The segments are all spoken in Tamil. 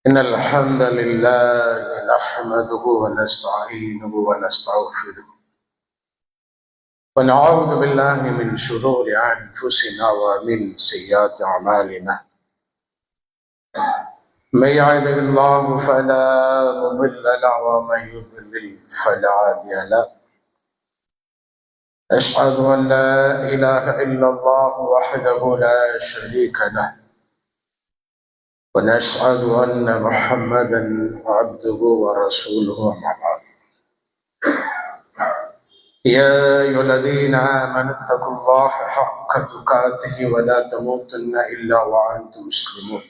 إن الحمد لله نحمده ونستعينه ونستغفره ونعوذ بالله من شرور أنفسنا ومن سيئات أعمالنا. من يهده الله فلا مضل له ومن يضلل فلا هادي له. أشهد أن لا إله إلا الله وحده لا شريك له ونشهد أن محمدا عبده ورسوله أما بعد. يا أيها الذين آمنوا اتقوا الله حق تقاته ولا تموتن إلا وأنتم مسلمون.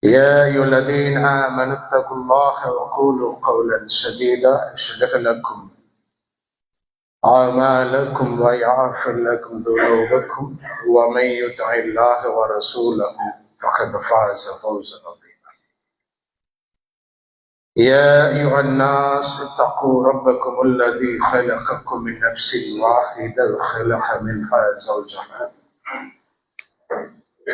يا أيها الذين آمنوا اتقوا الله وقولوا قولا سديدا يصلح لكم أعمالكم ويغفر لكم ذنوبكم ومن يطع الله ورسوله فقد فاز فوزا عظيما. يا أيها الناس اتقوا ربكم الذي خلقكم من نفس واحدة وخلق منها زوجها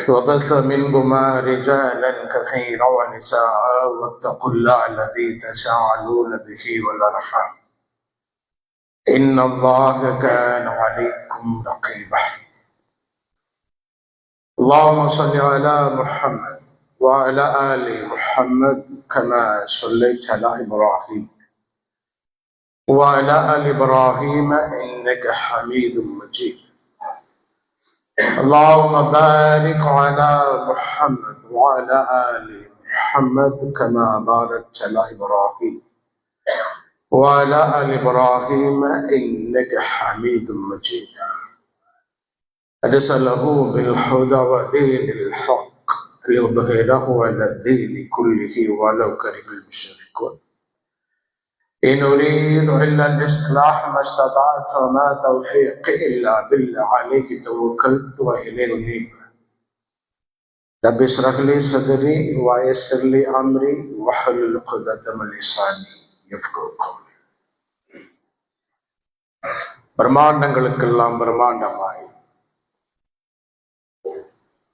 وبث منهما رجالا كثيرا ونساء واتقوا الله الذي تساءلون به والأرحام إن الله كان عليكم رقيبا. اللهم صل على محمد وعلى آل محمد كما صليت على إبراهيم وعلى آل إبراهيم إنك حميد مجيد. اللهم بارك على محمد وعلى آل محمد كما باركت على إبراهيم وعلى آل إبراهيم إنك حميد مجيد. أرسله بالهدى ودين الحق ليظهره على الدين كله ولو كره المشركون. إن أريد إلا الإصلاح ما استطعت وما توفيقي إلا بالله عليه توكلت وإليه أنيب. رب اشرح لي صدري ويسر لي أمري واحلل عقدة من لساني يفقهوا قولي. பிரம்மாண்டங்களுக்கெல்லாம் பிரம்மாண்டமாய்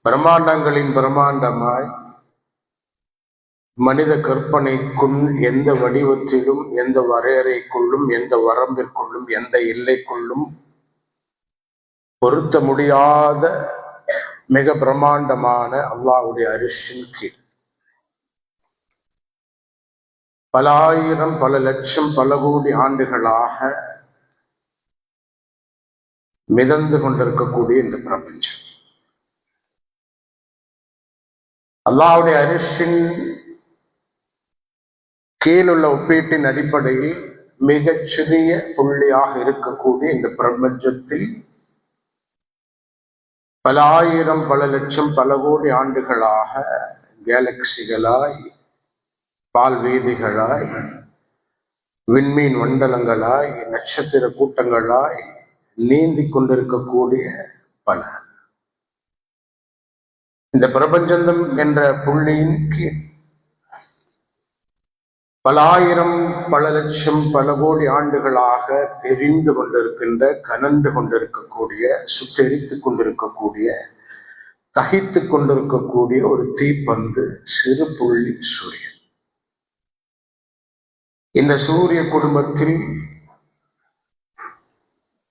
பிரம்மாண்டங்களின் பிரம்மாண்டமாய் மனித கற்பனைக்குள் எந்த வடிவத்திலும் எந்த வரையறைக்குள்ளும் எந்த வரம்பிற்குள்ளும் எந்த எல்லைக்குள்ளும் பொருத்த முடியாத மிக பிரம்மாண்டமான அல்லாஹ்வுடைய அரிசின் கீழ் பல ஆயிரம் பல லட்சம் பல கோடி ஆண்டுகளாக மிதந்து கொண்டிருக்கக்கூடிய இந்த பிரபஞ்சம் அல்லாஹ்வுடைய அரிசின் கீழுள்ள ஒப்பீட்டின் அடிப்படையில் மிகச் சிறிய புள்ளியாக இருக்கக்கூடிய இந்த பிரபஞ்சத்தில் பல ஆயிரம் பல லட்சம் பல கோடி ஆண்டுகளாக கேலக்சிகளாய் பால்வேதிகளாய் விண்மீன் மண்டலங்களாய் நட்சத்திர கூட்டங்களாய் நீந்தி கொண்டிருக்கக்கூடிய பல இந்த பிரபஞ்சம் என்ற புள்ளியின் கீழ் பல ஆயிரம் பல லட்சம் பல கோடி ஆண்டுகளாக எரிந்து கொண்டிருக்கின்ற கனன்று கொண்டிருக்கக்கூடிய சுட்டெரித்துக் கொண்டிருக்கக்கூடிய தகித்து கொண்டிருக்கக்கூடிய ஒரு தீப்பந்து சிறு புள்ளி சூரியன். இந்த சூரிய குடும்பத்தில்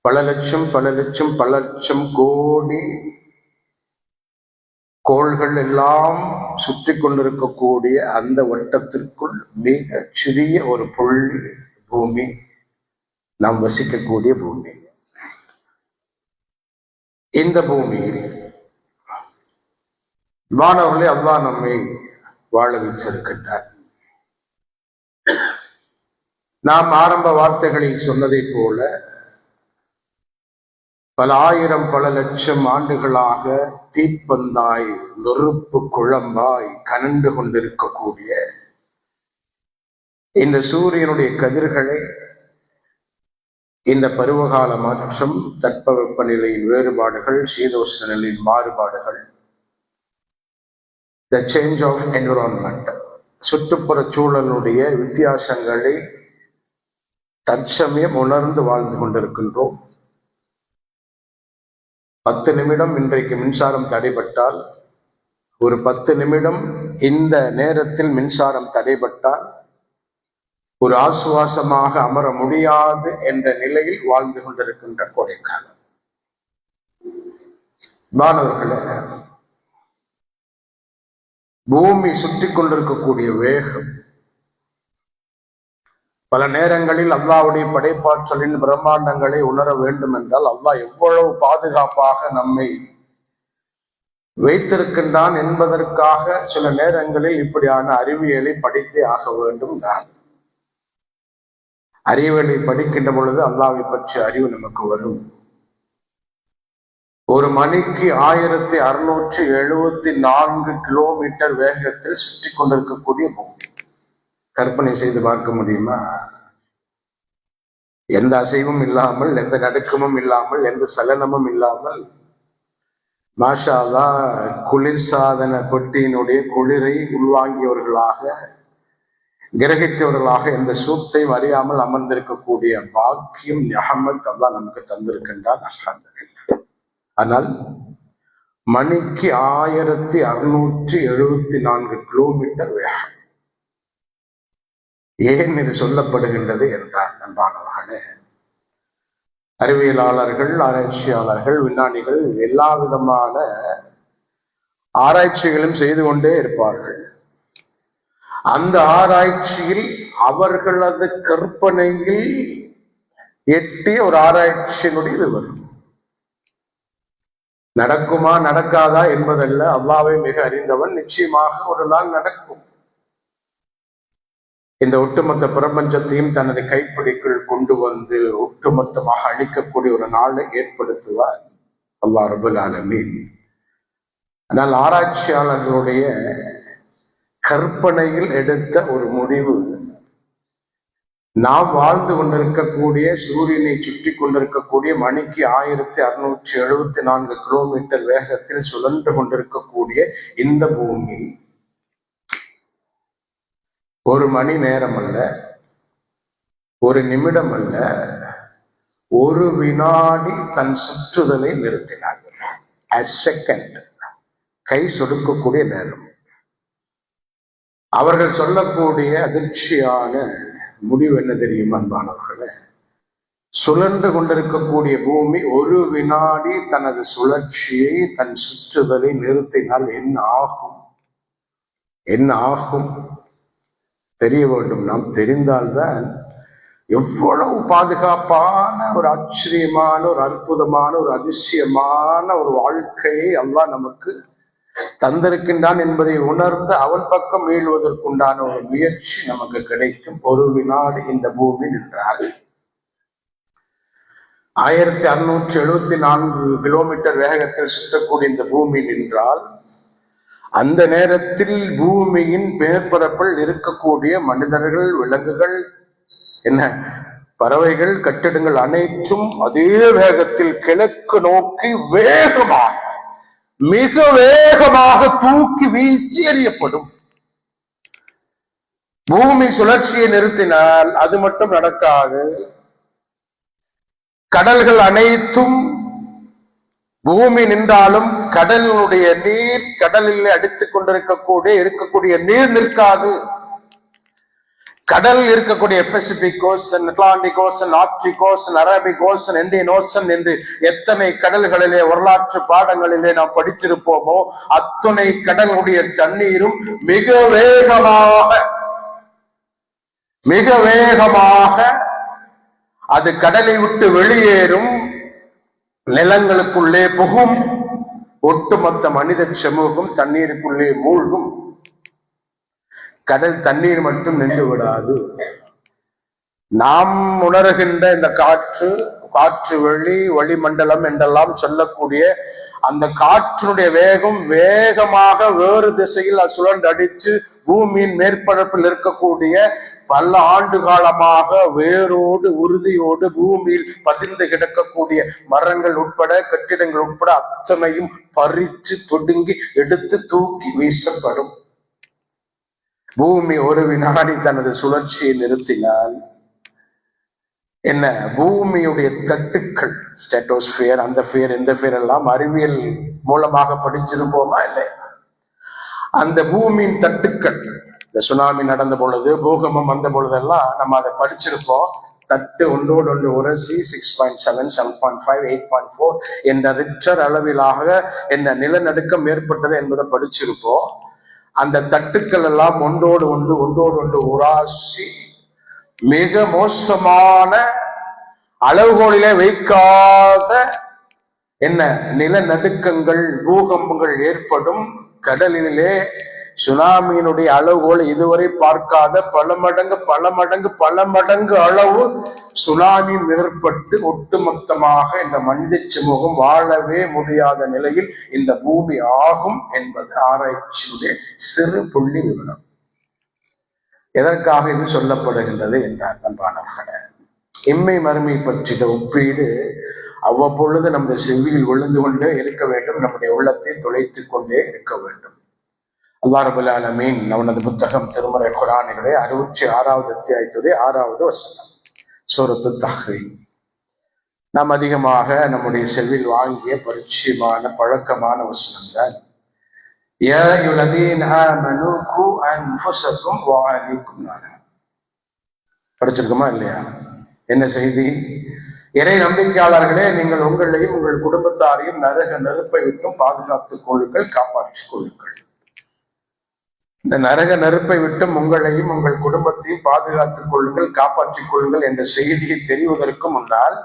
பல லட்சம் பல லட்சம் பல லட்சம் கோடி கோள்கள் எல்லாம் சுற்றி கொண்டிருக்கக்கூடிய அந்த வட்டத்திற்குள் மிக சிறிய ஒரு புள்ளி பூமி, நாம் வசிக்கக்கூடிய பூமி. இந்த பூமியில் மாணவர்களே அல்லாஹ் நம்மை வாழ வைத்திருக்கின்றார். நாம் ஆரம்ப வார்த்தைகளில் சொன்னதை போல பல ஆயிரம் பல லட்சம் ஆண்டுகளாக தீப்பந்தாய் நெருப்பு குழம்பாய் கனண்டு கொண்டிருக்கக்கூடிய இந்த சூரியனுடைய கதிர்களை இந்த பருவகால மாற்றம், தட்பவெப்பநிலையின் வேறுபாடுகள், சீதோஷ்ண நிலையின் மாறுபாடுகள், த சேஞ்ச் ஆஃப் என்விரான்மெண்ட், சுற்றுப்புற சூழலுடைய வித்தியாசங்களை தற்சமயம் உணர்ந்து வாழ்ந்து கொண்டிருக்கின்றோம். 10 நிமிடம் இன்றைக்கு மின்சாரம் தடைபட்டால், ஒரு 10 நிமிடம் இந்த நேரத்தில் மின்சாரம் தடைபட்டால் ஒரு ஆசுவாசமாக அமர முடியாது என்ற நிலையில் வாழ்ந்து கொண்டிருக்கின்ற கோடைக்காலம். மாணவர்களே, பூமி சுற்றி கொண்டிருக்கக்கூடிய வேகம் பல நேரங்களில் அல்லாஹ்வுடைய படைப்பாற்றலின் பிரம்மாண்டங்களை உணர வேண்டும் என்றால் அல்லாஹ் எவ்வளவு பாதுகாப்பாக நம்மை வைத்திருக்கின்றான் என்பதற்காக சில நேரங்களில் இப்படியான அறிவியலை படித்தே ஆக வேண்டும். நான் அறிவியலை படிக்கின்ற பொழுது அல்லாஹ்வை பற்றிய அறிவு நமக்கு வரும். ஒரு மணிக்கு 1674 கிலோமீட்டர் வேகத்தில் சுற்றி கொண்டிருக்கக்கூடிய பூமி. கற்பனை செய்து பார்க்க முடியுமா? எந்த அசைவும் இல்லாமல், எந்த நடுக்கமும் இல்லாமல், எந்த சலனமும் இல்லாமல், மாஷா அல்லாஹ், குளிர்சாதன பெட்டியினுடைய குளிரை உள்வாங்கியவர்களாக, கிரகித்தவர்களாக, எந்த சூத்தையும் அறியாமல் அமர்ந்திருக்கக்கூடிய பாக்கியம் நிஹமத் அல்லாஹ் நமக்கு தந்திருக்கின்றான். அல்ஹம்துலில்லாஹ். ஆனால் மணிக்கு 1674 கிலோமீட்டர் வேகம். ஏன் இது சொல்லப்படுகின்றது என்றால், அன்பானவர்களே, அறிவியலாளர்கள், ஆராய்ச்சியாளர்கள், விஞ்ஞானிகள் எல்லா விதமான ஆராய்ச்சிகளும் செய்து கொண்டே இருப்பார்கள். அந்த ஆராய்ச்சியில் அவர்களது கற்பனையில் எட்டிய ஒரு ஆராய்ச்சியினுடைய விவரம். நடக்குமா நடக்காதா என்பதல்ல, அல்லாஹ்வை மிக அறிந்தவன். நிச்சயமாக ஒரு நாள் நடக்கும். இந்த ஒட்டுமொத்த பிரபஞ்சத்தையும் தனது கைப்பிடிக்குள் கொண்டு வந்து ஒட்டுமொத்தமாக அழிக்கக்கூடிய ஒரு நாளை ஏற்படுத்துவார் அல்லாஹ் ரப்பல் ஆலமீன். ஆனால் ஆராய்ச்சியாளர்களுடைய கற்பனையில் எடுத்த ஒரு முடிவு, நாம் வாழ்ந்து கொண்டிருக்கக்கூடிய, சூரியனை சுற்றி கொண்டிருக்கக்கூடிய, மணிக்கு 1674 கிலோமீட்டர் வேகத்தில் சுழன்று கொண்டிருக்கக்கூடிய இந்த பூமி ஒரு மணி நேரம் அல்ல, ஒரு நிமிடம் அல்ல, ஒரு வினாடி தன் சுற்றுதலை நிறுத்தினார்கள். செகண்ட், கை சொடுக்கக்கூடிய நேரம். அவர்கள் சொல்லக்கூடிய அதிர்ச்சியான முடிவு என்ன தெரியுமா அன்பானவர்களே? சுழன்று கொண்டிருக்கக்கூடிய பூமி ஒரு வினாடி தனது சுழற்சியை, தன் சுற்றுதலை நிறுத்தினால் என்ன ஆகும்? என்ன ஆகும் தெரிய வேண்டும். நாம் தெரிந்தால்தான் எவ்வளவு பாதுகாப்பான, ஒரு ஆச்சரியமான, ஒரு அற்புதமான, ஒரு அதிசயமான ஒரு வாழ்க்கையை அல்லாஹ் நமக்கு தந்திருக்கின்றான் என்பதை உணர்ந்து அவன் பக்கம் மீள்வதற்குண்டான ஒரு முயற்சி நமக்கு கிடைக்கும். ஒரு வினாடி இந்த பூமி நின்றால் 1674 கிலோமீட்டர் வேகத்தில் சுற்றக்கூடிய இந்த பூமி நின்றால், அந்த நேரத்தில் பூமியின் மேற்பரப்பில் இருக்கக்கூடிய மனிதர்கள், விலங்குகள், என்ன பறவைகள், கட்டிடங்கள் அனைத்தும் அதே வேகத்தில் கிழக்கு நோக்கி வேகமாக, மிக வேகமாக தூக்கி வீசி எறியப்படும். பூமி சுழற்சியை நிறுத்தினால் அது மட்டும் நடக்காது. கடல்கள் அனைத்தும், பூமி நின்றாலும் கடலினுடைய நீர், கடலில் அடித்துக் இருக்கக்கூடிய நீர் நிற்காது. கடல் இருக்கக்கூடிய Pacific ocean, Atlantic ocean, Arctic ocean, Arabic ocean, Indian ocean என்று எத்தனை கடல்களிலே வரலாற்று பாடங்களிலே நாம் படித்திருப்போமோ அத்தனை கடலுடைய தண்ணீரும் மிக வேகமாக அது கடலை விட்டு வெளியேறும், நிலங்களுக்குள்ளே புகும். ஒட்டுமொத்த மனித சமூகம் தண்ணீருக்குள்ளே மூழ்கும். கடல் தண்ணீர் மட்டும் நின்று விடாது. நாம் உணர்கின்ற இந்த காற்று வளிமண்டலம் என்றெல்லாம் சொல்லக்கூடிய அந்த காற்றினுடைய வேகம் வேகமாக வேறு திசையில் சுழன்று அடித்து பூமியின் மேற்பரப்பில் இருக்கக்கூடிய பல ஆண்டு காலமாக வேரோடு உறுதியோடு பூமியில் பதிந்து கிடக்கக்கூடிய மரங்கள் உட்பட, கட்டிடங்கள் உட்பட அத்தனையும் பறித்து தொடுங்கி எடுத்து தூக்கி வீசப்படும். பூமி ஒரு வினாடி தனது சுழற்சியை நிறுத்தினால் என்ன பூமியுடைய தட்டுக்கள், ஸ்டேட்டோஸ்பியர், அந்த ஃபியர், இந்த ஃபியர் எல்லாம் அறிவியல் மூலமாக படிச்சிருப்போமா இல்லையா? அந்த பூமியின் தட்டுக்கள், இந்த சுனாமி நடந்த பொழுது, பூகம்பம் வந்த பொழுதெல்லாம் நம்ம அதை படிச்சிருப்போம். தட்டு ஒன்றோடு ஒன்று உரசி 6.7, 7.5, 8.4 என்ற ரிக்டர் அளவிலாக என்ன நிலநடுக்கம் ஏற்பட்டது என்பதை படிச்சிருப்போம். அந்த தட்டுக்கள் எல்லாம் ஒன்றோடு ஒன்று உராசி மிக மோசமான அளவுகோலிலே வைக்காத என்ன நிலநடுக்கங்கள், பூகம்பங்கள் ஏற்படும். கடலிலே சுனாமியினுடைய அளவுகோல் இதுவரை பார்க்காத பல மடங்கு அளவு சுனாமி ஏற்பட்டு ஒட்டுமொத்தமாக இந்த மனித சமூகம் வாழவே முடியாத நிலையில் இந்த பூமி ஆகும் என்பது ஆராய்ச்சியுடைய சிறு புள்ளி விவரம். எதற்காக இது சொல்லப்படுகின்றது என்றார் அன்பானவர்களே, இம்மை மறுமை பற்றிய ஒப்பீடு அவ்வப்பொழுது நம்முடைய செவியில் விழுந்து கொண்டே இருக்க வேண்டும், நம்முடைய உள்ளத்தை துளைத்து கொண்டே இருக்க வேண்டும். அல்லாஹ் ரப்பல் ஆலமீன் அவனது புத்தகம் திருமறை குர்ஆனிலே 66வது அத்தியாயத்துடைய 6வது வசனம், சூரத்து தஹ்ரீம். நாம் அதிகமாக நம்முடைய செவியில் வாங்கிய பரிச்சயமான பழக்கமான வசனங்கள். யா அய்யுல்லதீன ஆமனூ கூ அன்ஃபுஸக்கும் வ அஹ்லீக்கும் நாரா. படிச்சிருக்கோமா இல்லையா? என்ன செய்தி? இறை நம்பிக்கையாளர்களே, நீங்கள் உங்களையும் உங்கள் குடும்பத்தாரையும் நரக நெருப்பை விட்டும் பாதுகாத்துக் கொள்ளுங்கள், காப்பாற்றிக் கொள்ளுங்கள். இந்த நரக நெருப்பை விட்டும் உங்களையும் உங்கள் குடும்பத்தையும் பாதுகாத்துக் கொள்ளுங்கள், காப்பாற்றிக் கொள்ளுங்கள் என்ற செய்தியை தெரிவதற்கு முன்னால்,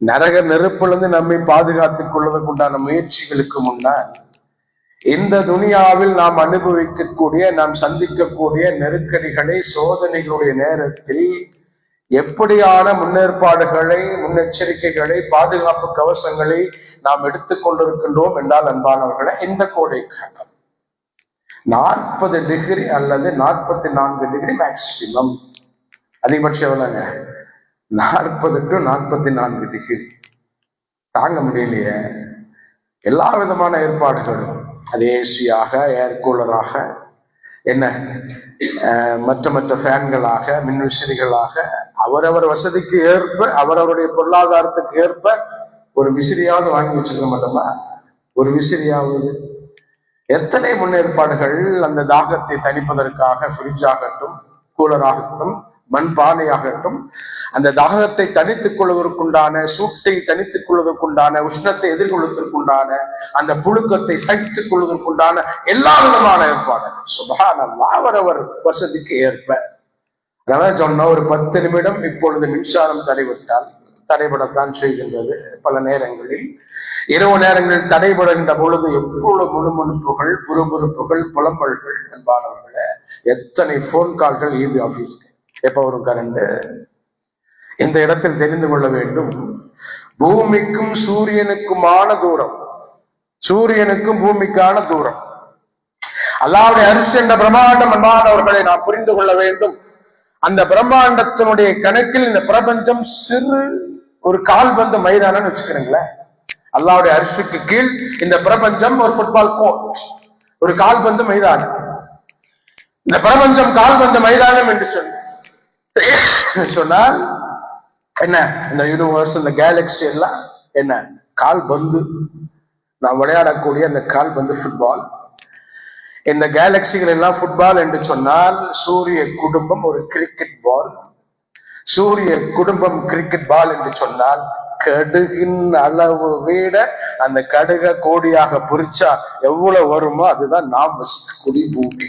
நரக நெருப்பிலிருந்து நம்மை பாதுகாத்துக் கொள்வதற்குண்டான முயற்சிகளுக்கு முன்னால், இந்த துனியாவில் நாம் அனுபவிக்கக்கூடிய, நாம் சந்திக்கக்கூடிய நெருக்கடிகளை, சோதனைகளுடைய நேரத்தில் எப்படியான முன்னேற்பாடுகளை, முன்னெச்சரிக்கைகளை, பாதுகாப்பு கவசங்களை நாம் எடுத்துக்கொண்டிருக்கின்றோம் என்றால் அன்பானவர்களை, இந்த கோடை காலம் 40 டிகிரி அல்லது 44 டிகிரி மேக்சிமம், அதிகபட்சம் எவ்வளவுங்க? 40 to 44 டிகிரி. தாங்க முடியலையே. எல்லா விதமான ஏற்பாடுகளும், அது ஏசியாக, ஏர் கூலராக, என்ன மற்ற ஃபேன்களாக, மின்விசிறிகளாக, அவரவர் வசதிக்கு ஏற்ப, அவரவருடைய பொருளாதாரத்துக்கு ஏற்ப ஒரு விசிறியாவது வாங்கி வச்சிருக்க மாட்டோமா? ஒரு விசிறியாவது. எத்தனை முன்னேற்பாடுகள் அந்த தாகத்தை தணிப்பதற்காக. ஃப்ரிட்ஜ் ஆகட்டும், கூலர் ஆகட்டும், மண்பானையாகட்டும், அந்த தாகத்தை தணித்துக் கொள்வதற்குண்டான, சூட்டை தணித்துக் கொள்வதற்குண்டான, உஷ்ணத்தை எதிர்கொள்வதற்குண்டான, அந்த புழுக்கத்தை சகித்துக் கொள்வதற்குண்டான எல்லா விதமான ஏற்பாடுகள். சுப்ஹானல்லாஹ், அவரவர் வசதிக்கு ஏற்ப. அதான் சொன்ன, ஒரு 10 நிமிடம் இப்பொழுது மின்சாரம் தடைவிட்டால், தடைபடத்தான் செய்கின்றது பல நேரங்களில். இரவு நேரங்களில் தடைபடுகின்ற பொழுது எவ்வளவு முணுமுணுப்புகள், புறுபுறுப்புகள், புலம்பல்கள். என்பானவர்களே, எத்தனை போன் கால்கள் இபி ஆபீஸ்க்கு, எப்ப வரும் கரண்ட்? இந்த இடத்தில் தெரிந்து கொள்ள வேண்டும், பூமிக்கும் சூரியனுக்குமான தூரம், சூரியனுக்கும் பூமிக்கான தூரம், அல்லாஹ்வுடைய அரிசி என்ற பிரம்மாண்டம் அன்பானவர்களை நாம் புரிந்து கொள்ள வேண்டும். அந்த பிரம்மாண்டத்தினுடைய கணக்கில் இந்த பிரபஞ்சம் சிறு ஒரு கால்பந்து மைதானம் வச்சுக்கிறீங்களேன். அல்லாஹ்வுடைய அரிசிக்கு கீழ் இந்த பிரபஞ்சம் ஒரு ஃபுட்பால் கோர்ட், ஒரு கால்பந்து மைதானம். இந்த பிரபஞ்சம் கால்பந்து மைதானம் என்று சொன்னால் என்ன? இந்த யூனிவர்ஸ், இந்த கேலக்சி எல்லாம் என்ன? கால்பந்து. நாம் விளையாடக்கூடிய அந்த கால்பந்து ஃபுட்பால். இந்த கேலக்சிகள் எல்லாம் ஃபுட்பால் என்று சொன்னால், சூரிய குடும்பம் ஒரு கிரிக்கெட் பால். சூரிய குடும்பம் கிரிக்கெட் பால் என்று சொன்னால், கடுகின் அளவு விட அந்த கடுக கோடியாக பொறிச்சா எவ்வளவு வருமோ அதுதான் நாம் வசிக்கக்கூடிய பூமி.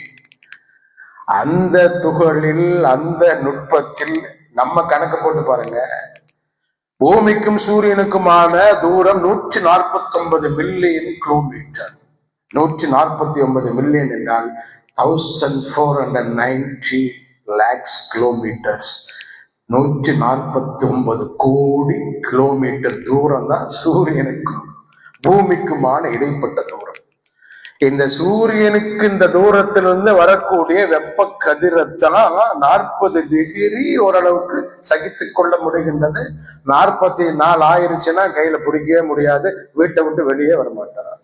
அந்த துகளில், அந்த நுட்பத்தில் நம்ம கணக்கு போட்டு பாருங்க. பூமிக்கும் சூரியனுக்குமான தூரம் 149 மில்லியன் கிலோமீட்டர். 149 மில்லியன் என்றால் 1490 lakhs கிலோமீட்டர்ஸ். 149 கோடி கிலோமீட்டர் தூரம் தான் சூரியனுக்கும் பூமிக்குமான இடைப்பட்ட தூரம். இந்த சூரியனுக்கு இந்த தூரத்திலிருந்து வரக்கூடிய வெப்ப கதிரத்தெல்லாம் 40 டிகிரி ஓரளவுக்கு சகித்துக் கொள்ள முடிகின்றது. 44 ஆயிருச்சுன்னா கையில பிடிக்கவே முடியாது, வீட்டை விட்டு வெளியே வரமாட்டார்.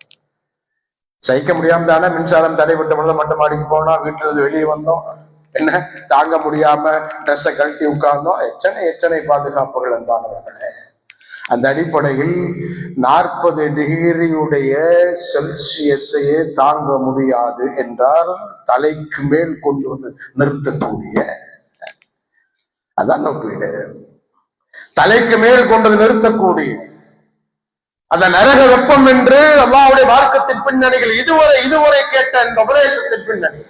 சகிக்க முடியாம தானே மின்சாரம் தடைபட்ட பொழுது மட்டும் மாடிக்கு போனோம், வீட்டுல இருந்து வெளியே வந்தோம். என்ன தாங்க முடியாம ட்ரெஸ்ஸை கழட்டி உட்கார்ந்தோம். எத்தனை பாதுகாப்புகள் அன்பானவர்களே. அந்த அடிப்படையில் 40 டிகிரியுடைய செல்சியஸையே தாங்க முடியாது என்றால் தலைக்கு மேல் கொண்டு வந்து நிறுத்தக்கூடிய, அதான் ஒப்பீடு, தலைக்கு மேல் கொண்டு நிறுத்தக்கூடிய அந்த நரக வெப்பம் என்று அல்லாஹ்வுடைய மார்க்கத்தின் பின்னணிகள் இதுவரை கேட்ட இந்த உபதேசத்தின் பின்னணி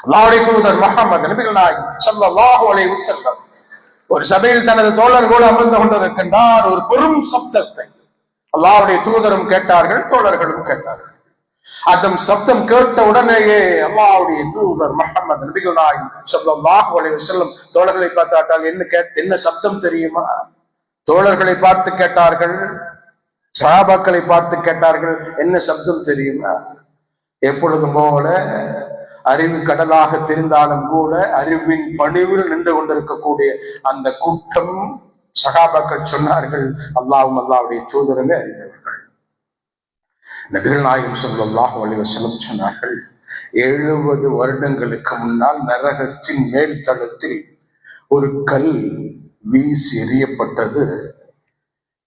அல்லாஹ்வுடைய தூதர் முஹம்மது நபிகள் நாயகம் ஸல்லல்லாஹு அலைஹி வஸல்லம் ஒரு சபையில் தனது தோழர்களோடு அமர்ந்து கொண்டிருக்கின்றார். ஒரு பெரும் சப்தத்தை அல்லாஹ்வுடைய தூதரும் கேட்டார்கள், தோழர்களும் கேட்டார்கள். அந்த சப்தம் கேட்ட உடனேயே அல்லாஹ்வுடைய தூதர் முஹம்மது நபிகள் நாயகம் ஸல்லல்லாஹு அலைஹி வஸல்லம் தோழர்களை பார்த்தாட்டால் என்ன சப்தம் தெரியுமா? தோழர்களை பார்த்து கேட்டார்கள், சஹாபாக்களை பார்த்து கேட்டார்கள், என்ன சப்தம் தெரியுமா? எப்பொழுதும் போல அறிவு கடலாக தெரிந்தாலும் கூட அறிவின் பணிவில் நின்று கொண்டிருக்கக்கூடிய அந்த கூட்டம் சஹாபாக்கள் சொன்னார்கள், அல்லாஹ்வும் அல்லாஹ்வுடைய தூதருமே அறிந்தவர்கள். நபிகள் நாயகம் ஸல்லல்லாஹு அலைஹி வஸல்லம் சொன்னார்கள், 70 வருடங்களுக்கு முன்னால் நரகத்தின் மேல் தளத்தில் ஒரு கல் வீசி எறியப்பட்டது.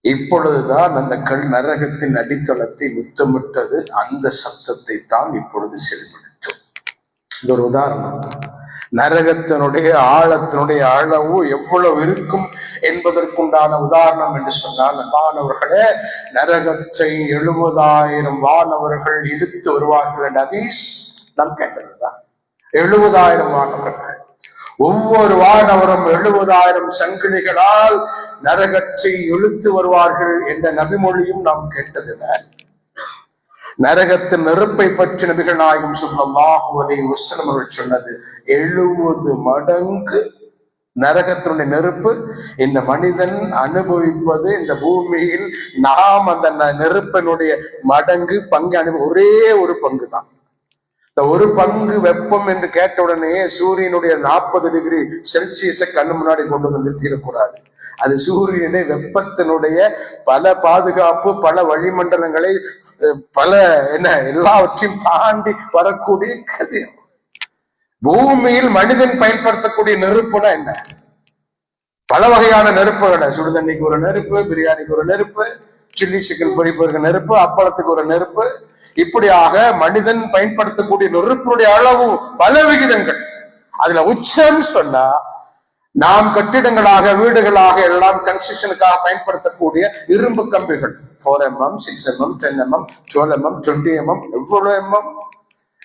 இப்பொழுதுதான் அந்த கல் நரகத்தின் அடித்தளத்தை முத்தமிட்டது. அந்த சப்தத்தை தான் இப்பொழுது செயல்படுத்தும். இது ஒரு உதாரணம். நரகத்தினுடைய ஆழத்தினுடைய அளவு எவ்வளவு இருக்கும் என்பதற்குண்டான உதாரணம் என்று சொன்னால், மாணவர்களே, நரகத்தை 70,000 வானவர்கள் இழுத்து வருவார்கள் என்ற ஹதீஸ் நாம் கேட்டதுதான். 70,000 வானவர்கள், ஒவ்வொரு வானவரும் 70,000 சங்கிலிகளால் நரகத்தை இழுத்து வருவார்கள் என்ற நபிமொழியும் நாம் கேட்டதுதான். நரகத்தின் நெருப்பை பற்றி நபிகள் நாயகம் ஸல்லல்லாஹு அலைஹி வஸல்லம் அவர்கள் சொன்னது 70 மடங்கு நரகத்தினுடைய நெருப்பு இந்த மனிதன் அனுபவிப்பது. இந்த பூமியில் நாம் அந்த நெருப்பினுடைய மடங்கு பங்கு ஒரே ஒரு பங்கு தான். இந்த ஒரு பங்கு வெப்பம் என்று கேட்ட உடனே சூரியனுடைய 40 டிகிரி செல்சியஸை கண்ணு முன்னாடி கொண்டு வந்து நிறுத்திடக்கூடாது. அது சூரியனை வெப்பத்தினுடைய பல பாதுகாப்பு, பல வளிமண்டலங்களை, பல எல்லாவற்றையும் தாண்டி வரக்கூடிய கதிர். பூமியில் மனிதன் பயன்படுத்தக்கூடிய நெருப்புனா என்ன? பல வகையான நெருப்புகளை, சுடுதண்ணிக்கு ஒரு நெருப்பு, பிரியாணிக்கு ஒரு நெருப்பு, சில்லி சிக்கன் பொரிப்பதற்கு நெருப்பு, அப்பளத்துக்கு ஒரு நெருப்பு, இப்படியாக மனிதன் பயன்படுத்தக்கூடிய நெருப்புடைய அளவு பல விகிதங்கள். அதுல உச்சம் சொன்னா நாம் கட்டிடங்களாக, வீடுகளாக எல்லாம் கன்ஸ்ட்ரக்ஷனுக்காக பயன்படுத்தக்கூடிய இரும்பு கம்பிகள் 4 mm, 6 mm, 10 mm, 12 mm, 20 mm, எவ்வளவு mm.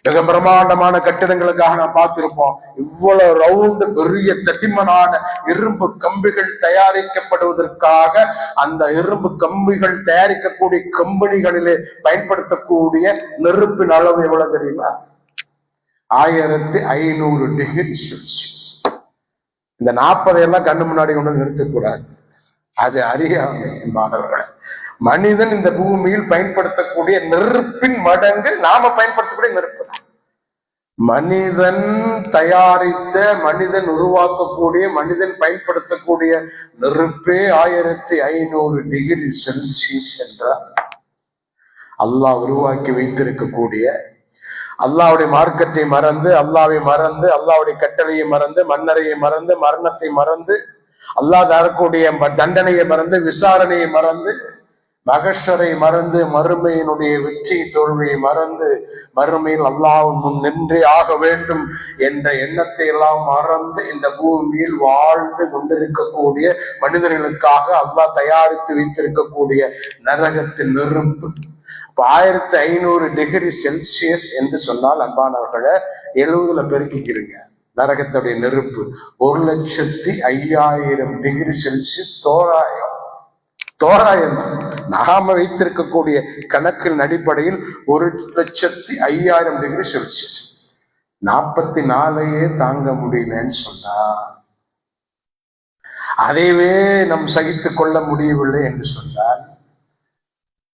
மிக பிரமாண்டமான கட்டிடங்களுக்காக நாம் பார்த்திருப்போம். இவ்வளவு ரவுண்டு பெரிய தடிமனான இரும்பு கம்பிகள் தயாரிக்கப்படுவதற்காக அந்த இரும்பு கம்பிகள் தயாரிக்கக்கூடிய கம்பெனிகளிலே பயன்படுத்தக்கூடிய நெருப்பின் அளவு எவ்வளவு தெரியுமா? 1500 டிகிரி செல்சியஸ். இந்த 40 எல்லாம் கண்ணு முன்னாடி கொண்டு நிறுத்தக்கூடாது. அது அறியாமை மாணவர்களை. மனிதன் இந்த பூமியில் பயன்படுத்தக்கூடிய நெருப்பின் மடங்கு நாம பயன்படுத்தக்கூடிய நெருப்பு தான். மனிதன் தயாரித்த, மனிதன் உருவாக்கக்கூடிய, மனிதன் பயன்படுத்தக்கூடிய நெருப்பே 1500 டிகிரி செல்சியஸ் என்றால் அல்லாஹ் உருவாக்கி வைத்திருக்கக்கூடிய, அல்லாஹ்வுடைய மார்க்கத்தை மறந்து, அல்லாஹ்வை மறந்து, அல்லாஹ்வுடைய கட்டளையை மறந்து, மன்னரையை மறந்து, மரணத்தை மறந்து, அல்லாஹ் தரக்கூடிய தண்டனையை மறந்து, விசாரணையை மறந்து, மகஷரை மறந்து, மறுமையினுடைய வெற்றி தோல்வியை மறந்து, மறுமையில் அல்லாஹ் முன் நின்றே ஆக வேண்டும் என்ற எண்ணத்தை எல்லாம் மறந்து இந்த பூமியில் வாழ்ந்து கொண்டிருக்கக்கூடிய மனிதர்களுக்காக அல்லாஹ் தயாரித்து வைத்திருக்கக்கூடிய நரகத்தின் நெருப்பு 1500 டிகிரி செல்சியஸ் என்று சொன்னால் அன்பானவர்களை 70ல பெருக்கிக்கிறீங்க. நரகத்துடைய நெருப்பு 1,05,000 டிகிரி செல்சியஸ். தோராயம் நாம வைத்திருக்கக்கூடிய கணக்கின் அடிப்படையில் 1,05,000 டிகிரி செல்சியஸ். 44 தாங்க முடியலன்னு சொன்னா, அதைவே நம் சகித்துக் கொள்ள முடியவில்லை என்று சொன்னால்,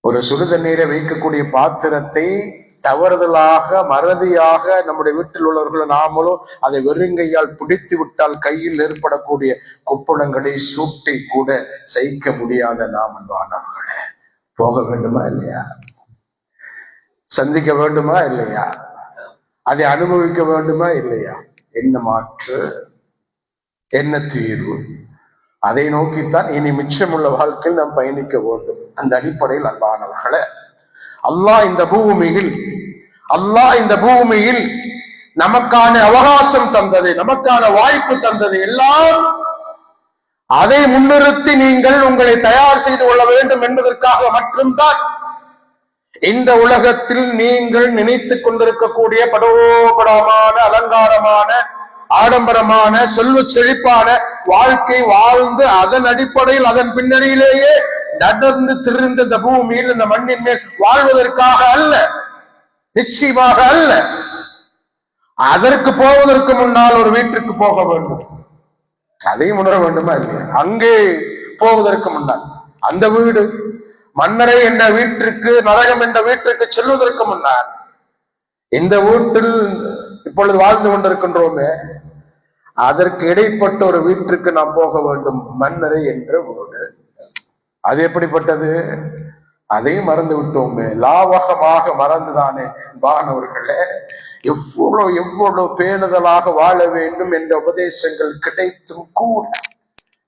ஒரு சுடுதண்ணீரை வைக்கக்கூடிய பாத்திரத்தை தவறுதலாக, மறதியாக நம்முடைய வீட்டில் உள்ளவர்களும் நாமளும் அதை வெறுங்கையால் பிடித்து விட்டால் கையில் ஏற்படக்கூடிய கொப்பளங்களை, சூட்டை கூட சகிக்க முடியாத நாம் அன்பானவர்களே, போக வேண்டுமா இல்லையா? சந்திக்க வேண்டுமா இல்லையா? அதை அனுபவிக்க வேண்டுமா இல்லையா? என்ன மாற்று, என்ன தீர்வு? அதை நோக்கித்தான் இனி மிச்சமுள்ள வாழ்க்கையில் நாம் பயணிக்க வேண்டும். அந்த அடிப்படையில் அன்பானவர்களே, அல்லாஹ் இந்த பூமியில் நமக்கான அவகாசம் தந்தது, நமக்கான வாய்ப்பு தந்தது எல்லாம் அதை முன்னிறுத்தி நீங்கள் உங்களை தயார் செய்து கொள்ள வேண்டும் என்பதற்காக மட்டும்தான். இந்த உலகத்தில் நீங்கள் நினைத்துக் கொண்டிருக்கக்கூடிய படோபடமான, அலங்காரமான, ஆடம்பரமான, செல்வ செழிப்பான வாழ்க்கை வாழ்ந்து அதன் அடிப்படையில் அதன் பின்னணியிலேயே நடந்து திரிந்த இந்த பூமியில், இந்த மண்ணின் மேல் வாழ்வதற்காக அல்ல, நிச்சயமாக அல்ல. அதற்கு போவதற்கு முன்னால் ஒரு வீட்டிற்கு போக வேண்டும், அதையும் உணர வேண்டுமா இல்லையா? அங்கே போவதற்கு முன்னால் அந்த வீடு, மன்னரை என்ற வீட்டிற்கு, நரகம் என்ற வீட்டிற்கு செல்வதற்கு முன்னால் இந்த வீட்டில் இப்பொழுது வாழ்ந்து கொண்டிருக்கின்றோமே, அதற்கு இடைப்பட்ட ஒரு வீட்டிற்கு நாம் போக வேண்டும், மன்னரை என்ற வீடு. அது எப்படிப்பட்டது? அதையும் மறந்து விட்டோமே, லாவகமாக மறந்துதானே வானவர்களே. எவ்வளவு பேணுதலாக வாழ வேண்டும் என்ற உபதேசங்கள் கிடைத்தும் கூட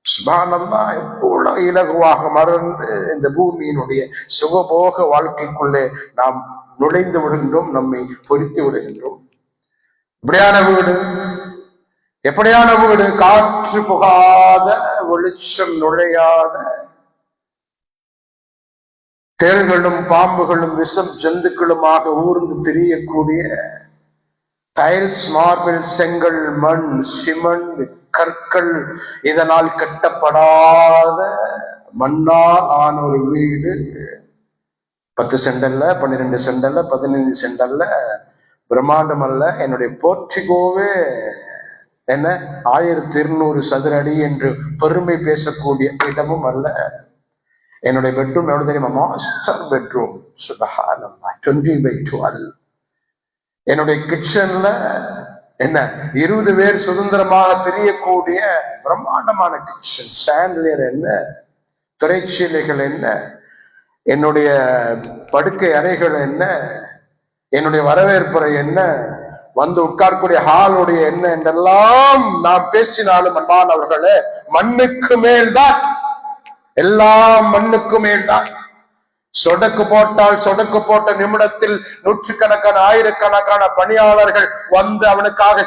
சுப்ஹானல்லாஹ் எவ்வளவு இலகுவாக மறந்து இந்த பூமியினுடைய சுகபோக வாழ்க்கைக்குள்ளே நாம் நுழைந்து விடுகின்றோம், நம்மை பொறித்து விடுகின்றோம். எப்படியான வீடு? காற்று புகாத, வெளிச்சம் நுழையாத, தேள்களும் பாம்புகளும் விஷம் ஜந்துக்களுமாக ஊர்ந்து திரியக்கூடிய, டைல்ஸ், மார்பிள், செங்கல், மண், சிமெண்ட், கற்கள் இதனால் கட்டப்படாத மண்ணால் ஆன ஒரு வீடு. 10 சென்ட் அல்ல, 12 சென்ட் அல்ல, 15 சென்ட் அல்ல, பிரம்மாண்டம் அல்ல. என்னுடைய போர்ட்டிகோவே என்ன 1200 சதுர அடி என்று பெருமை பேசக்கூடிய இடமும் அல்ல. என்னுடைய பெட்ரூம் எவ்வளவு தெரியுமா? Master bedroom. சுப்ஹானல்லாஹ், 20/12. என்னுடைய கிச்சன்ல என்ன 20 பேர் சுதந்திரமாக தெரியக்கூடிய பிரம்மாண்டமான கிச்சன். சாண்ட்லியர் என்ன, திரைச்சீலைகள் என்ன, என்னுடைய படுக்கை அறைகள் என்ன, என்னுடைய வரவேற்பறை என்ன, வந்து உட்கார்க்கூடிய ஹாலுடைய என்ன என்றெல்லாம் நாம் பேசினாலும் அன்பானவர்களே, மண்ணுக்கு மேல்தான், எல்லாம் மண்ணுக்கு மேல்தான். சொடக்கு போட்ட நிமிடத்தில் நூற்றுக்கணக்கான, ஆயிரக்கணக்கான பணியாளர்கள் வந்து அவனுக்காக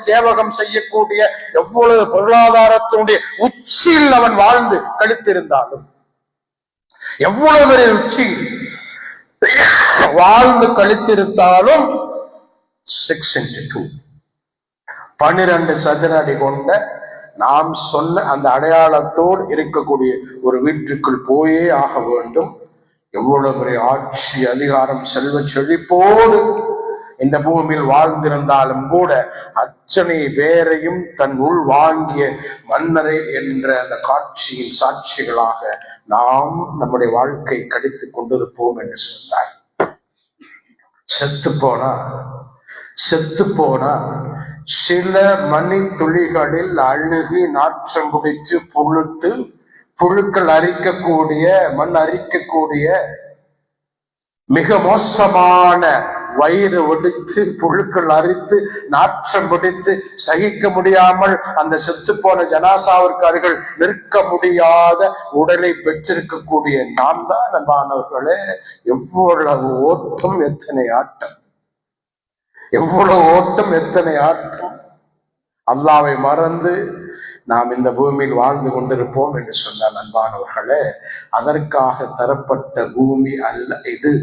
சேவகம் செய்யக்கூடிய எவ்வளவு பொருளாதாரத்தினுடைய உச்சியில் அவன் வாழ்ந்து கழித்திருந்தாலும், எவ்வளவு பெரிய உச்சியில் வாழ்ந்து கழித்திருந்தாலும் 6x2 12 சதுர அடி கொண்ட நாம் சொன்ன அந்த அடையாளத்தோடு இருக்கக்கூடிய ஒரு வீட்டுக்குள் போயே ஆக வேண்டும். எவ்வளவு பெரிய ஆட்சி, அதிகாரம், செல்வ செழிப்போடு இந்த பூமியில் வாழ்ந்திருந்தாலும் கூட அத்தனை பேரையும் தன் உள் வாங்கிய மன்னரை என்ற அந்த காட்சியின் சாட்சிகளாக நாம் நம்முடைய வாழ்க்கை கழித்துக் கொண்டிருப்போம் என்று சொன்னார். செத்து போனா சில மணி துளிகளில் அழுகி நாற்றம் பிடிச்சு புழுக்கள் அரிக்கக்கூடிய, மண் அரிக்கக்கூடிய, மிக மோசமான வயிறு ஒடித்து புழுக்கள் அரித்து நாற்றம் பிடித்து சகிக்க முடியாமல் அந்த செத்துப்போன ஜனாசாவிற்கு அருகில் நிற்க முடியாத உடலை பெற்றிருக்கக்கூடிய நாம் தான் அன்பானவர்களே. எவ்வளவு ஓட்டம், எத்தனை ஆட்டம், எவ்வளவு ஓட்டம், எத்தனை ஆட்டம். அல்லாஹ்வை மறந்து நாம் இந்த பூமியில் வாழ்ந்து கொண்டிருப்போம் என்று சொன்னார். அன்பானவர்களே, அதற்காக தரப்பட்ட பூமி அல்ல இது.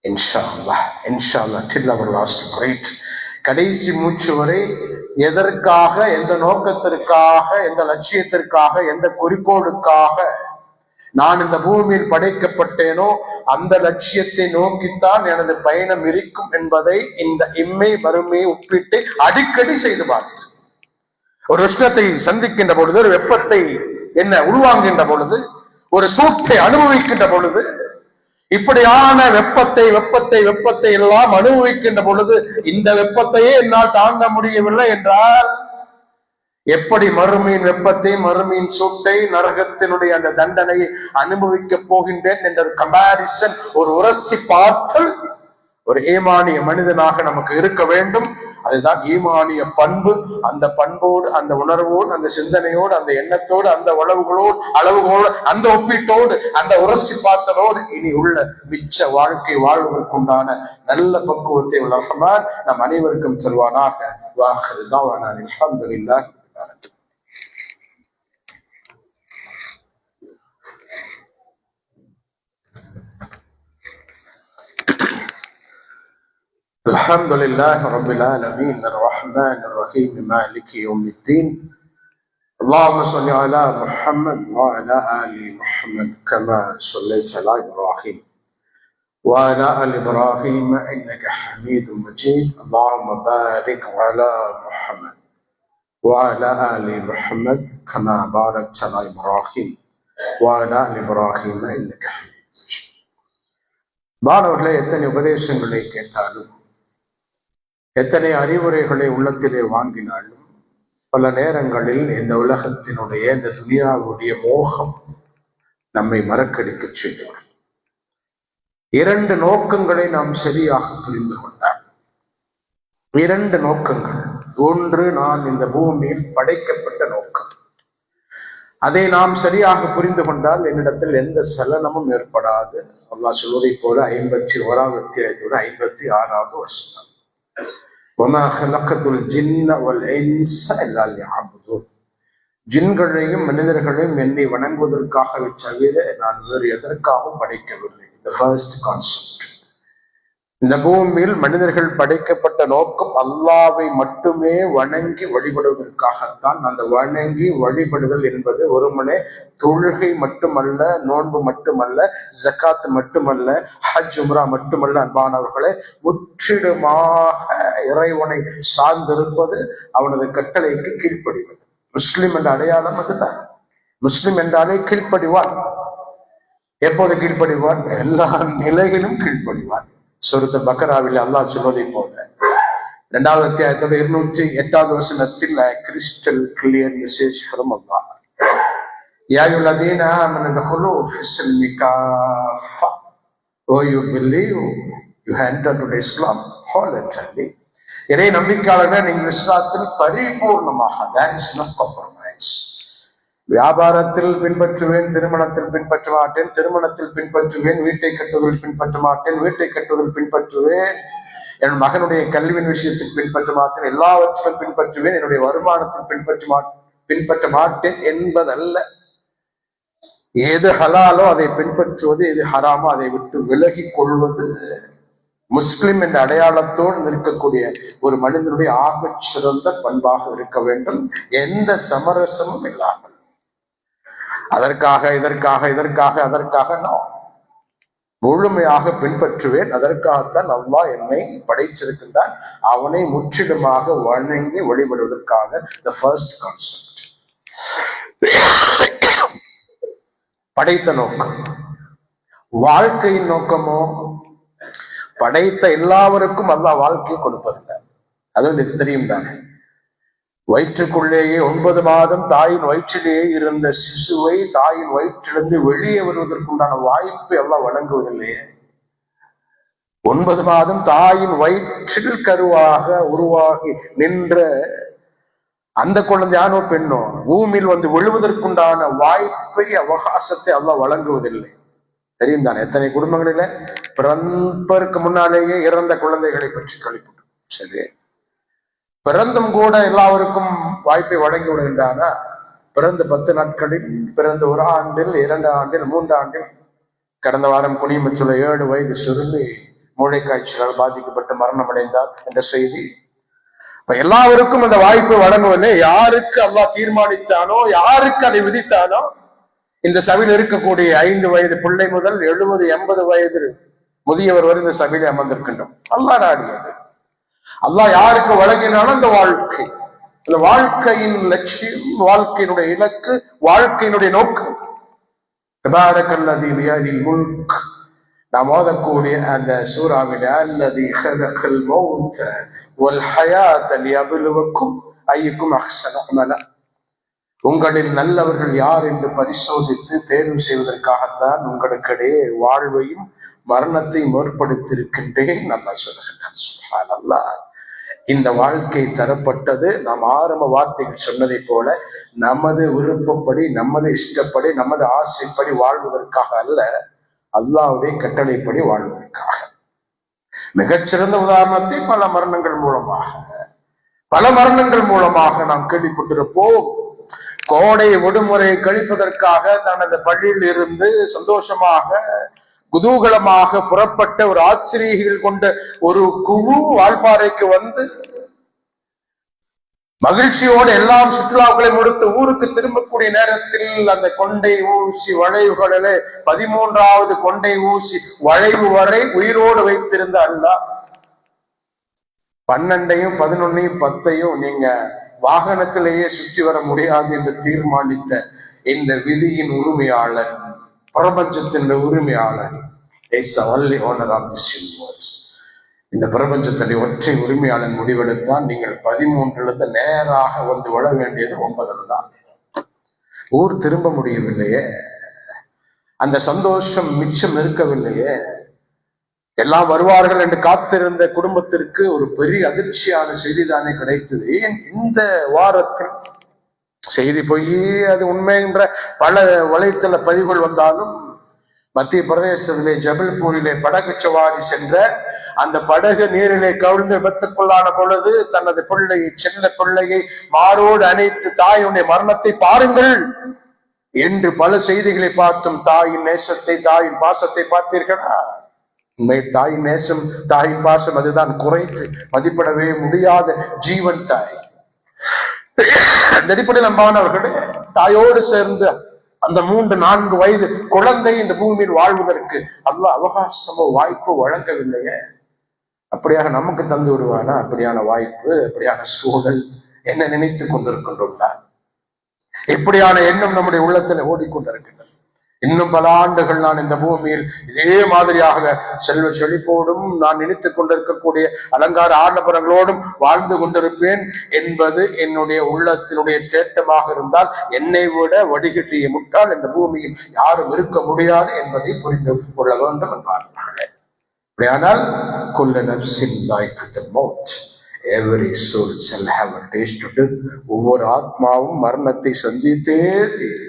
இன்ஷா அல்லாஹ் till our last breath, கடைசி மூச்சு வரை எதற்காக, எந்த நோக்கத்திற்காக, எந்த லட்சியத்திற்காக, எந்த குறிக்கோளுக்காக நான் இந்த பூமியில் படைக்கப்பட்டேனோ அந்த லட்சியத்தை நோக்கித்தான் எனது பயணம் இருக்கும் என்பதை இந்த இம்மை மறுமையை ஒப்பிட்டு அடிக்கடி செய்து பார்த்து, ஒரு உஷ்ணத்தை சந்திக்கின்ற பொழுது, ஒரு வெப்பத்தை உள்வாங்குகின்ற பொழுது, ஒரு சூட்டை அனுபவிக்கின்ற பொழுது, இப்படியான வெப்பத்தை எல்லாம் அனுபவிக்கின்ற பொழுது இந்த வெப்பத்தையே என்னால் தாங்க முடியவில்லை என்றால் எப்படி மறுமையின் வெப்பத்தை, மறுமையின் சூட்டை, நரகத்தினுடைய அந்த தண்டனையை அனுபவிக்க போகின்றேன் என்ற கம்பாரிசன், ஒரு உரசி பார்த்தல் ஒரு ஏமானிய மனிதனாக நமக்கு இருக்க வேண்டும். அதுதான் ஈமானிய பண்பு. அந்த பண்போடு, அந்த உணர்வோடு, அந்த சிந்தனையோடு, அந்த எண்ணத்தோடு, அந்த அளவுகளோடு, அந்த ஒப்பீட்டோடு, அந்த உரசி பார்த்தலோடு இனி உள்ள மிச்ச வாழ்க்கை வாழ்வதற்குண்டான நல்ல பக்குவத்தை ரஹ்மான் நம் அனைவருக்கும் தருவானாக. வாஹிரு தஅவானா அல்ஹம்துலில்லாஹ். الحمد لله رب العالمين الرحمن الرحيم مالك يوم الدين اللهم صل على محمد وعلى آل محمد كما صليت على إبراهيم وعلى آل إبراهيم إنك حميد مجيد اللهم بارك على محمد وعلى آل محمد كما باركت على إبراهيم وعلى آل إبراهيم إنك حميد مجيد. மாணவர்களே, எத்தனை உபதேசங்களை கேட்டாலும், எத்தனை அறிவுரைகளை உள்ளத்திலே வாங்கினாலும், பல நேரங்களில் இந்த உலகத்தினுடைய, இந்த துனியாவுடைய மோகம் நம்மை மறக்கடிக்க செய்யும். இரண்டு நோக்கங்களை நாம் சரியாக புரிந்து கொண்டால், இரண்டு நோக்கங்கள். ஒன்று, நான் இந்த பூமியில் படைக்கப்பட்ட நோக்கம். அதை நாம் சரியாக புரிந்து கொண்டால் என்னிடத்தில் எந்த சலனமும் ஏற்படாது. அல்லாஹ் சொல்வதை போல 51வது அத்தியாயத்தோட 56வது வசனம், وَمَا خَلَقْتُ الْجِنَّ وَالْإِنسَ إِلَّا لِيَعْبُدُونِ. ஜின்களையும் மனிதர்களையும் என்னை வணங்குவதற்காகவே தவிர நான் வேறு எதற்காகவும் படைக்கவில்லை. The first concept. இந்த பூமியில் மனிதர்கள் படைக்கப்பட்ட நோக்கம் அல்லாவை மட்டுமே வணங்கி வழிபடுவதற்காகத்தான். அந்த வணங்கி வழிபடுதல் என்பது ஒருமனே தொழுகை மட்டுமல்ல, நோன்பு மட்டுமல்ல, ஜக்காத் மட்டுமல்ல, ஹஜ் உம்ரா மட்டுமல்ல. அன்பானவர்களே, முற்றிலுமாக இறைவனை சார்ந்திருப்பது, அவனது கட்டளைக்கு கீழ்ப்படிவது. முஸ்லிம் என்ற அடையாளம் அதுதான். முஸ்லிம் என்றாலே கீழ்ப்படிவான். எப்போது கீழ்ப்படிவான்? எல்லா நிலையிலும் கீழ்ப்படிவான். சூரத்துல் பக்கராவில் அல்லாஹ் சொல்வதை போல 2வது அத்தியாயத்தோட 208வது வசனத்தில் crystal clear message from Allah. யா அய்யுல்லதீன ஆமனு துகுலு ஃபிஸ்ஸில்மி காஃபா. O you believe you enter to Islam wholly. இறை நம்பிக்கையாளர்கள், நீங்கள் இஸ்லாத்தில் பரிபூர்ணமாக, there is no compromise. வியாபாரத்தில் பின்பற்றுவேன், திருமணத்தில் பின்பற்ற மாட்டேன், திருமணத்தில் பின்பற்றுவேன், வீட்டை கட்டுவதில் பின்பற்ற மாட்டேன், வீட்டை கட்டுவதில் பின்பற்றுவேன், என் மகனுடைய கல்வியின் விஷயத்தில் பின்பற்ற மாட்டேன், எல்லாவற்றிலும் பின்பற்றுவேன், என்னுடைய வருமானத்தில் பின்பற்ற மாட்டேன் என்பதல்ல. எது ஹலாலோ அதை பின்பற்றுவது, எது ஹராமோ அதை விட்டு விலகி கொள்வது முஸ்லிம் என்ற அடையாளத்தோடு நிற்கக்கூடிய ஒரு மனிதனுடைய ஆகச் சிறந்த பண்பாக இருக்க வேண்டும், எந்த சமரசமும் இல்லாமல். அதற்காக அதற்காக நான் முழுமையாக பின்பற்றுவேன். அதற்காகத்தான் அல்லாஹ் என்னை படைச்சிருக்கின்றான். அவனை முற்றிலுமாக வணங்கி வழிபடுவதற்காக the first concept. படைத்த நோக்கம், வாழ்க்கையின் நோக்கமோ, படைத்த எல்லாருக்கும் அல்லாஹ் வாழ்க்கையை கொடுப்பதில்லை. அதுவும் தெரியும் தானே. வயிற்றுக்குள்ளேயே 9 மாதம் தாயின் வயிற்றிலேயே இருந்த சிசுவை தாயின் வயிற்றிலிருந்து வெளியே வருவதற்குண்டான வாய்ப்பை எல்லாம் வழங்குவதில்லையே. 9 மாதம் தாயின் வயிற்றில் கருவாக உருவாகி நின்ற அந்த குழந்தையானோ பெண்ணோ பூமியில் வந்து விழுவதற்குண்டான வாய்ப்பை, அவகாசத்தை எல்லாம் வழங்குவதில்லை. தெரியும் தானே. எத்தனை குடும்பங்களில பிறப்பதற்கு முன்னாலேயே இறந்த குழந்தைகளை பற்றி கழிப்போம். சரி, பிறந்தும் கூட எல்லாருக்கும் வாய்ப்பை வழங்கி விடுகின்றன. பிறந்த 10 நாட்களில், பிறந்த 1 ஆண்டில், 2 ஆண்டில், 3 ஆண்டில். கடந்த வாரம் குனியமச்சுள்ள 7 வயது சிறுமி மூளைக்காய்ச்சலால் பாதிக்கப்பட்டு மரணம் அடைந்தார் என்ற செய்தி. எல்லாருக்கும் அந்த வாய்ப்பை வழங்கவில்லை. யாருக்கு அல்லாஹ் தீர்மானித்தானோ, யாருக்கு அதை விதித்தானோ, இந்த சபையில் இருக்கக்கூடிய 5 வயது பிள்ளை முதல் 70, 80 வயது முதியவர் வரை இந்த சபையில அமர்ந்திருக்கின்றோம். அல்லாஹ் நாடியது. அல்லாஹ் யாருக்கு வழங்கினாலும் அந்த வாழ்க்கை, அந்த வாழ்க்கையின் லட்சியம், வாழ்க்கையினுடைய இலக்கு, வாழ்க்கையினுடைய நோக்கம். தபாரக்கல்லதி பியதில் முல்க். நாம் ஓதக்கூடிய அந்த சூராவில அல்லதி ஹலகல் மௌத வல் ஹயாத லியப்லுவக்கும் அய்யுக்கும் அஹ்ஸனு அமலா. உங்களில் நல்லவர்கள் யார் என்று பரிசோதித்து தேர்வு செய்வதற்காகத்தான் உங்களுக்கிடையே வாழ்வையும் மரணத்தையும் ஏற்படுத்தியிருக்கின்றேன் நல்லா சொல்லுகின்றான். சுப்ஹானல்லாஹ். இந்த வாழ்க்கை தரப்பட்டது நாம் ஆரம்ப வார்த்தைகள் சொன்னதை போல நமது விருப்பப்படி, நமது இஷ்டப்படி, நமது ஆசைப்படி வாழ்வதற்காக அல்ல, அல்லாஹ்வுடைய கட்டளைப்படி வாழ்வதற்காக. மிகச்சிறந்த உதாரணத்தை பல மரணங்கள் மூலமாக நாம் கேள்விப்பட்டிருப்போம். கோடை விடுமுறை கழிப்பதற்காக தனது பள்ளியில் இருந்து சந்தோஷமாக குதூகலமாக புறப்பட்ட ஒரு ஆசிரியர்கள் கொண்ட ஒரு குழு வால்பாறைக்கு வந்து மகிழ்ச்சியோடு எல்லாம் சுற்றுலாக்களை முடித்து ஊருக்கு திரும்பக்கூடிய நேரத்தில் அந்த கொண்டை ஊசி வளைவுகளிலே 13வது கொண்டை ஊசி வளைவு வரை உயிரோடு வைத்திருந்த அல்லாஹ் 12ஐயும் 11ஐயும் 10ஐயும் நீங்க வாகனத்திலேயே சுற்றி வர முடியாது என்று தீர்மானித்த இந்த விதியின் உரிமையாளர், பிரபஞ்சத்தின் உரிமையாளர், இந்த பிரபஞ்சத்தினுடைய ஒற்றை உரிமையாளன் முடிவெடுத்தான். நீங்கள் 13 நேராக வந்து விழ வேண்டியது 9 தான். ஊர் திரும்ப முடியவில்லையே, அந்த சந்தோஷம் மிச்சம் இருக்கவில்லையே. எல்லாம் வருவார்கள் என்று காத்திருந்த குடும்பத்திற்கு ஒரு பெரிய அதிர்ச்சியான செய்தி தானே கிடைத்தது. ஏன் இந்த வாரத்தில் செய்தி போய் அது உண்மை என்ற பல வலைத்தள பதிவுகள் வந்தாலும், மத்திய பிரதேசத்திலே ஜபல்பூரிலே படகு சவாரி சென்ற அந்த படகு நீரிலே கவிழ்ந்து விபத்துக்குள்ளான பொழுது தனது பிள்ளையை, சின்ன பிள்ளையை மாரோடு அணைத்து தாயுடைய மரணத்தை பாருங்கள் என்று பல செய்திகளை பார்த்தும் தாயின் நேசத்தை, தாயின் பாசத்தை பார்த்தீர்களா? உண்மை தாயின் நேசம், தாயின் பாசம் அதுதான் குறைத்து மதிப்பிடவே முடியாத ஜீவன் தாய். அந்த அடிப்படையில் அன்பானவர்களே, தாயோடு சேர்ந்து அந்த 3-4 வயது குழந்தை இந்த பூமியில் வாழ்வதற்கு அல்லாஹ் அவகாசமோ வாய்ப்பு வழங்கவில்லையே. அப்படியாக நமக்கு தந்து விடுவானா? அப்படியான வாய்ப்பு, அப்படியான சூழல் என்ன நினைத்து கொண்டிருக்கின்றோம்னா? எப்படியான எண்ணம் நம்முடைய உள்ளத்துல ஓடிக்கொண்டிருக்கின்றது? இன்னும் பல ஆண்டுகள் நான் இந்த பூமியில் இதே மாதிரியாக செல்வ செழிப்போடும் நான் நினைத்துக் கொண்டிருக்கக்கூடிய அலங்கார ஆடம்பரங்களோடும் வாழ்ந்து கொண்டிருப்பேன் என்பது என்னுடைய உள்ளத்தினுடைய தேட்டமாக இருந்தால், என்னை விட வடிகட்டிய முட்டால் இந்த பூமியில் யாரும் இருக்க முடியாது என்பதை புரிந்து கொள்ள வேண்டும் என்பார்களே. அப்படியானால் குல்ல நஃப்ஸின் தாயிகத்துல் மௌத், every soul shall have a taste of death, ஒவ்வொரு ஆத்மாவும் மரணத்தை சந்தித்தே தீரும்.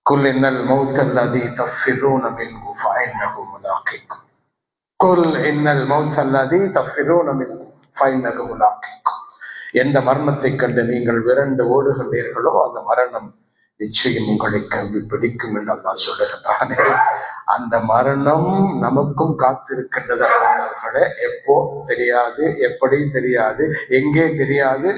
قل إن الموت الذي تفرون منه فإنه ملاقيكم. قل إن الموت الذي تفرون منه فإنه ملاقيكم. எந்த மரணத்தை கண்டு நீங்கள் விரண்டு ஓடுகின்றீர்களோ அந்த மரணம் நிச்சயம் உங்களை கல்வி பிடிக்கும் என்று அல்லாஹ் சொல்லுகின்றானே. அந்த மரணம் நமக்கும் காத்திருக்கின்றது. எப்போ தெரியாது, எப்படி தெரியாது, எங்கே தெரியாது.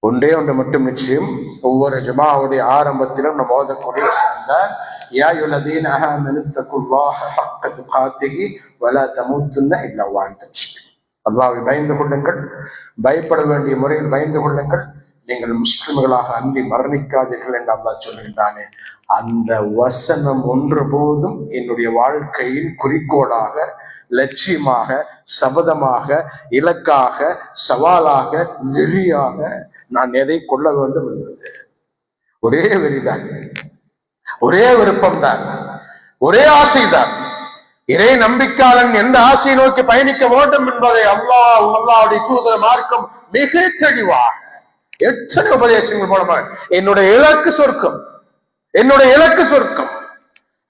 ஒன்றே ஒன்று மட்டும் நிச்சயம், ஒவ்வொரு ஜுமாவுடைய ஆரம்பத்திலும் நம்ம ஓதக்கூடிய சேர்ந்தார், யா அய்யுஹல்லதீன ஆமனு தக்குல்லாஹ ஹக்க துகாத்திஹி வலா தமூத்துன்ன இல்லா வ அன்தும் முஸ்லிமூன். அல்லாஹ்வை பயந்து கொள்ளுங்கள், பயப்பட வேண்டிய முறையில் பயந்து கொள்ளுங்கள், நீங்கள் முஸ்லிம்களாக அன்றி மரணிக்காதீர்கள் என்று அல்லாஹ் சொல்கின்றானே. அந்த வசனம் ஒன்று போதும் என்னுடைய வாழ்க்கையின் குறிக்கோளாக, லட்சியமாக, சபதமாக, இலக்காக, சவாலாக, வெறியாக நான் எதை கொள்ள வேண்டும் என்பது ஒரே வெறிதான், ஒரே விருப்பம்தான், ஒரே ஆசைதான். இறை நம்பிக்கையாளன் எந்த ஆசையை நோக்கி பயணிக்க வேண்டும் என்பதை அல்லாஹ்வுடைய தூதர மார்க்கம் மிக தெளிவாக எத்தனை உபதேசங்கள் மூலமாக என்னுடைய இலக்கு சொர்க்கம், என்னுடைய இலக்கு சொர்க்கம்.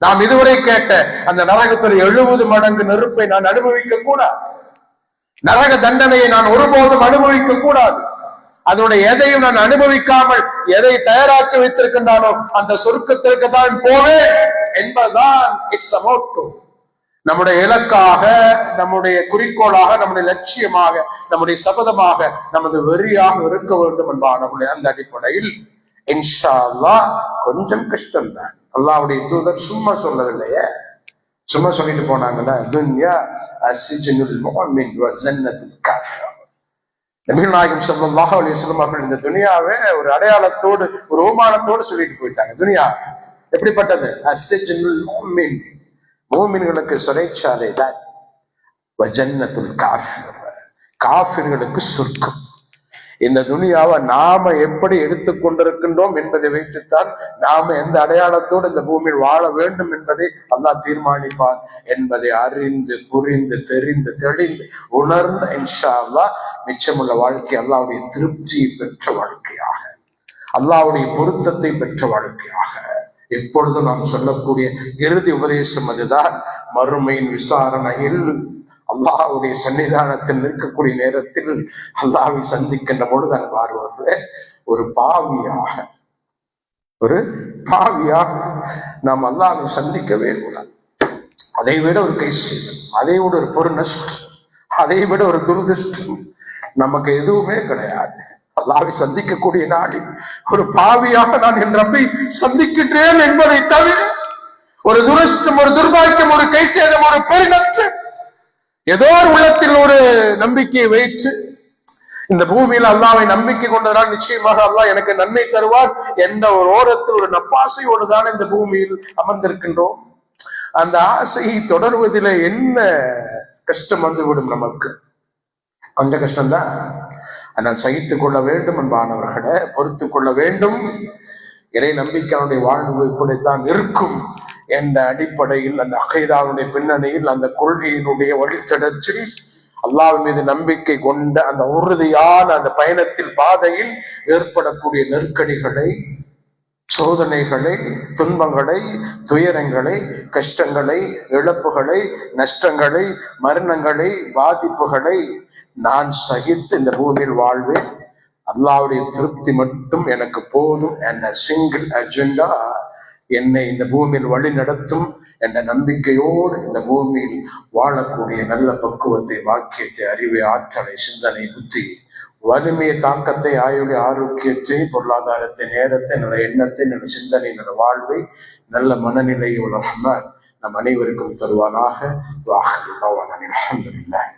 நாம் இதுவரை கேட்ட அந்த நரகத்தில் 70 மடங்கு நெருப்பை நான் அனுபவிக்க கூடாது, நரக தண்டனையை நான் ஒருபோதும் அனுபவிக்க கூடாது. அதனுடைய எதையும் நான் அனுபவிக்காமல் எதை தயாராக்கி வைத்திருக்கின்றானோ அந்த சொர்க்கத்திற்கு தான் போவேன் என்பதுதான் இட்ஸ் அ மோட்டோ. நம்முடைய இலக்காக, நம்முடைய குறிக்கோளாக, நம்முடைய லட்சியமாக, நம்முடைய சபதமாக, நமது வெறியாக இருக்க வேண்டும் என்பான அந்த அடிப்படையில் இன்ஷா அல்லாஹ் கொஞ்சம் கஷ்டம்தான். அல்லாஹ்வுடைய தூதர் சும்மா சொல்லவில்லையே, சும்மா சொல்லிட்டு போனாங்கல்ல, துன்யா அஸ்ஜினுல் முஃமின் வ ஜன்னத்துல் காஃபிர். நபிகள் நாயகம் ஸல்லல்லாஹு அலைஹி வஸல்லம் அவர்கள் இந்த துனியாவை ஒரு அடையாளத்தோடு, ஒரு ஓமானத்தோடு சொல்லிட்டு போயிட்டாங்க. துனியா எப்படிப்பட்டது? அஸ்ஜினுல் முஃமின், மூமின்களுக்கு சிறைச்சாலை தான். வ ஜன்னத்துல் காஃபிர், காஃபிர்களுக்கு சொர்க்கம். இந்த துனியாவை நாம எப்படி எடுத்துக்கொண்டிருக்கின்றோம் என்பதை வைத்துத்தான் நாம எந்த அடையாளத்தோடு இந்த பூமியில் வாழ வேண்டும் என்பதை அல்லாஹ் தீர்மானிப்பான் என்பதை அறிந்து புரிந்து தெரிந்து தெளிந்து உணர்ந்த இன்ஷா அல்லாஹ் மிச்சமுள்ள வாழ்க்கை அல்லாஹ்வுடைய திருப்தியை பெற்ற வாழ்க்கையாக, அல்லாஹ்வுடைய பொருத்தத்தை பெற்ற வாழ்க்கையாக எப்பொழுதும் நாம் சொல்லக்கூடிய இறுதி உபதேசம் அதுதான். மறுமையின் விசாரணையில் அல்லாஹ்வுடைய சன்னிதானத்தில் நிற்கக்கூடிய நேரத்தில் அல்லாஹ்வை சந்திக்கின்ற பொழுது அன்பார்வர்களே, ஒரு பாவியாக நாம் அல்லாஹ்வை சந்திக்கவே கூடாது. அதை விட ஒரு கைசேதம், அதை விட ஒரு பொரு நஷ்டம், அதை விட ஒரு துரதிருஷ்டம் நமக்கு எதுவுமே கிடையாது. அல்லாஹ்வை சந்திக்கக்கூடிய நாளில் ஒரு பாவியாக நான் என் ரப்பை சந்திக்கின்றேன் என்பதை தவிர ஒரு துரஷ்டம், ஒரு துர்பாக்கியம், ஒரு கைசேதம், ஒரு பெருநஷ்டம், ஏதோ ஒரு உள்ளத்தில் ஒரு நம்பிக்கையை வைத்து இந்த பூமியில் அல்லாஹ்வை நம்பிக்கை கொண்டதால் நிச்சயமாக அல்லாஹ் எனக்கு நன்மை தருவார் என்ற ஒரு ஓரத்தில் ஒரு நப்பாசையோடு தான் இந்த பூமியில் அமர்ந்திருக்கின்றோம். அந்த ஆசையை தொடர்வதில் என்ன கஷ்டம் வந்துவிடும், நமக்கு கொஞ்சம் கஷ்டம்தான். ஆனால் சகித்துக் கொள்ள வேண்டும் என்பானவர்களை பொறுத்து கொள்ள வேண்டும். இறை நம்பிக்கையுடைய வாழ்வு இப்படித்தான் இருக்கும் என்ற அடிப்படையில், அந்த அகைதாவுடைய பின்னணியில், அந்த கொள்கையினுடைய வழித்தடத்தில் அல்லாஹ் மீது நம்பிக்கை கொண்ட அந்த உறுதியான அந்த பயணத்தில் பாதையில் ஏற்படக்கூடிய நெருக்கடிகளை, சோதனைகளை, துன்பங்களை, துயரங்களை, கஷ்டங்களை, இழப்புகளை, நஷ்டங்களை, மரணங்களை, பாதிப்புகளை நான் சகித்து இந்த பூமியில் வாழ்வேன். அல்லாஹ்வுடைய திருப்தி மட்டும் எனக்கு போதும் என்ற சிங்கிள் அஜெண்டா என்னை இந்த பூமியில் வழி நடத்தும் என்ற நம்பிக்கையோடு இந்த பூமியில் வாழக்கூடிய நல்ல பக்குவத்தை, வாக்கியத்தை, அறிவை, ஆற்றலை, சிந்தனை, புத்தி, வலிமையை, தாக்கத்தை, ஆயுடைய ஆரோக்கியத்தை, பொருளாதாரத்தை, நேரத்தை, நல்ல எண்ணத்தை, நல்ல சிந்தனை, நல்ல வாழ்வை, நல்ல மனநிலையை ரஹ்மான் நம் அனைவருக்கும் தருவானாக. அல்ஹம்துலில்லாஹ்.